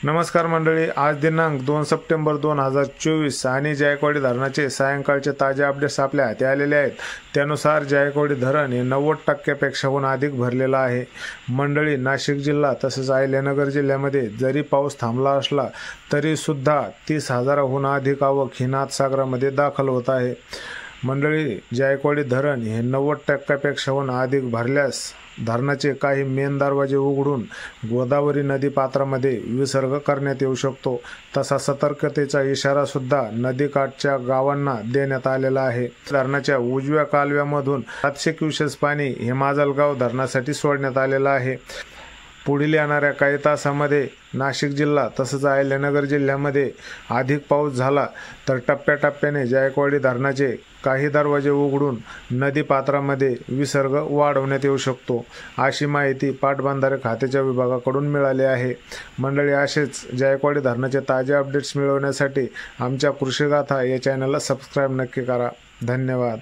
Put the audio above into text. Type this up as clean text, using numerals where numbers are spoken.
नमस्कार मंडळी, आज दिनांक 2 सप्टेंबर 2024 आणि जायकवाडी धरणाचे सायंकाळचे ताजे अपडेट्स आपल्या हाती आलेले आहेत। त्यानुसार जायकवाडी धरण हे 90%पेक्षाहून अधिक भरलेलं आहे। मंडळी, नाशिक जिल्हा तसेच अहिल्यानगर जिल्ह्यामध्ये जरी पाऊस थांबला असला तरी सुद्धा 30,000हून अधिक आवक ही नाथसागरामध्ये दाखल होत आहे। मंडळी, जायकवाडी धरण हे 90%पेक्षाहून अधिक भरल्यास धरणाचे काही मेन दरवाजे उघडून गोदावरी नदी पात्रामध्ये विसर्ग करण्यात येऊ शकतो। तसा सतर्कतेचा इशारा सुद्धा नदीकाठच्या गावांना देण्यात आलेला आहे। धरणाच्या उजव्या कालव्यामधून 700 क्युसेस पाणी हे माजलगाव धरणासाठी सोडण्यात आलेलं आहे। पुढील येणाऱ्या काही तासांमध्ये नाशिक जिल्हा तसेच अहिल्यानगर जिल्ह्यामध्ये अधिक पाऊस झाला तर टप्प्याटप्प्याने जायकवाडी धरणाचे काही दरवाजे उघडून नदी पात्रामध्ये विसर्ग वाढवण्यात येऊ शकतो, अशी माहिती पाटबंधारे खात्याच्या विभागाकडून मिळाली आहे। मंडळी, असेच जायकवाडी धरणाचे ताजे अपडेट्स मिळवण्यासाठी आमच्या कृषीगाथा या चॅनलला सबस्क्राईब नक्की करा। धन्यवाद।